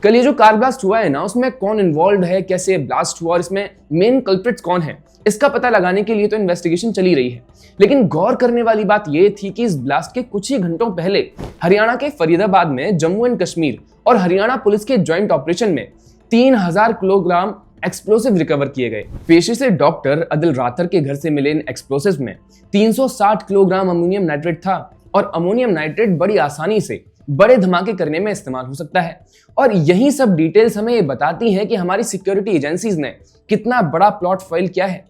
कल ये जो कार ब्लास्ट हुआ है ना, उसमें कौन इन्वॉल्व है, कैसे ब्लास्ट हुआ और इसमें मेन कल्प्रिट्स कौन है, इसका पता लगाने के लिए तो इन्वेस्टिगेशन चली रही है। लेकिन गौर करने वाली बात यह थी कि इस ब्लास्ट के कुछ ही घंटों पहले हरियाणा के फरीदाबाद में जम्मू एंड कश्मीर और हरियाणा पुलिस के ज्वाइंट ऑपरेशन में 3000 किलोग्राम एक्सप्लोसिव रिकवर किए गए। पेशे से डॉक्टर अदिल राथर के घर से मिले इन एक्सप्लोसिव में 360 किलोग्राम अमोनियम नाइट्रेट था और अमोनियम नाइट्रेट बड़ी आसानी से बड़े धमाके करने में इस्तेमाल हो सकता है। और यही सब डिटेल्स हमें ये बताती हैं कि हमारी सिक्योरिटी एजेंसीज ने कितना बड़ा प्लॉट फाइल किया है।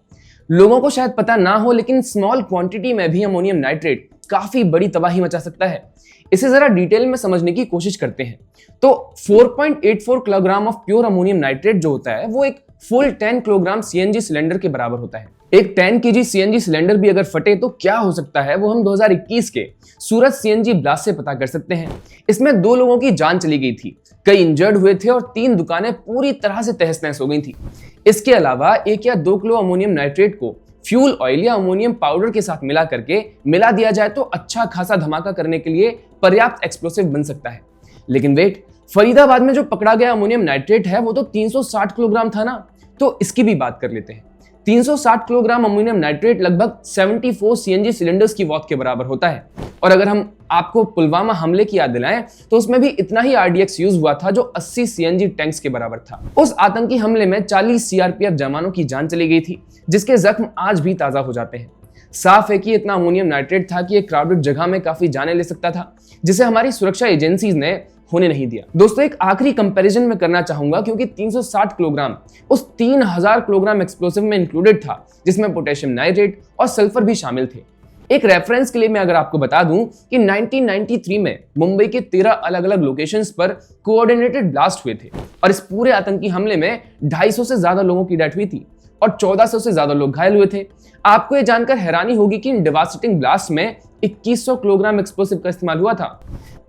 लोगों को शायद पता ना हो, लेकिन स्मॉल क्वांटिटी में भी अमोनियम नाइट्रेट काफी बड़ी तबाही मचा सकता है। इसे जरा डिटेल में समझने की कोशिश करते हैं। तो 4.84 kilogram of pure ammonium nitrate जो होता है वो एक फुल 10 किलोग्राम सीएनजी सिलेंडर के बराबर होता है। एक 10 केजी सीएनजी सिलेंडर भी अगर फटे तो क्या हो सकता है, वो हम 2021 के सूरत सीएनजी ब्लास्ट से पता कर सकते हैं। इसमें 2 लोगों की जान चली गई थी, कई इंजर्ड हुए थे और 3 दुकानें पूरी तरह से तहस नहस हो गई थी। इसके अलावा 1 या 2 किलो अमोनियम नाइट्रेट को फ्यूल ऑयल या अमोनियम पाउडर के साथ मिला दिया जाए तो अच्छा खासा धमाका करने के लिए पर्याप्त एक्सप्लोसिव बन सकता है। लेकिन वेट, फरीदाबाद में जो पकड़ा गया अमोनियम नाइट्रेट है वो तो 360 किलोग्राम था ना, तो इसकी भी बात कर लेते हैं। 360 किलोग्राम अमोनियम नाइट्रेट लगभग 74 सीएनजी सिलेंडर्स की वॉट के बराबर होता है। और अगर हम आपको पुलवामा हमले की याद दिलाएं तो उसमें भी इतना ही आरडीएक्स यूज हुआ था जो 80 सीएनजी टैंक्स के बराबर था। उस आतंकी हमले में 40 सीआरपीएफ जवानों की जान चली गई थी, जिसके जख्म आज भी ताजा हो जाते हैं। साफ है कि इतना अमोनियम नाइट्रेट था कि एक क्राउडेड जगह में काफी जाने ले सकता था, जिसे हमारी सुरक्षा एजेंसीज ने होने नहीं दिया। दोस्तों, एक आखिरी कंपैरिजन में करना चाहूंगा, क्योंकि 360 किलोग्राम उस 3000 किलोग्राम एक्सप्लोसिव में इंक्लूडेड था, जिसमें पोटेशियम नाइट्रेट और सल्फर भी शामिल थे। एक रेफरेंस के लिए मैं अगर आपको बता दूं कि 1993 में मुंबई के 13 अलग अलग लोकेशंस पर कोऑर्डिनेटेड ब्लास्ट हुए थे और इस पूरे आतंकी हमले में 250 से ज्यादा लोगों की डेथ हुई थी और 1400 से ज्यादा लोग घायल हुए थे। आपको ये जानकर हैरानी होगी कि इन डेवास्टेटिंग ब्लास्ट में 2100 किलोग्राम एक्सप्लोसिव का इस्तेमाल हुआ था।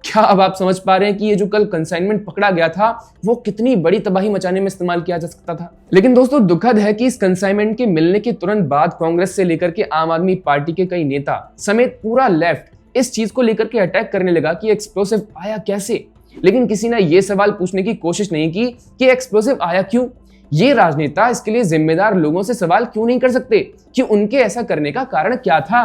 क्या अब आप समझ पा रहे हैं कि ये जो कल कंसाइनमेंट पकड़ा गया था वो कितनी बड़ी तबाही मचाने में इस्तेमाल किया जा सकता था। लेकिन दोस्तों, दुखद है कि इस कंसाइनमेंट के मिलने के तुरंत बाद कांग्रेस से लेकर के आम आदमी पार्टी के कई नेता समेत पूरा लेफ्ट इस चीज को लेकर के अटैक करने लगा कि एक्सप्लोसिव आया कैसे। लेकिन किसी ने ये सवाल पूछने की कोशिश नहीं की कि एक्सप्लोसिव आया क्यों। ये राजनेता इसके लिए जिम्मेदार लोगों से सवाल क्यों नहीं कर सकते कि उनके ऐसा करने का कारण क्या था।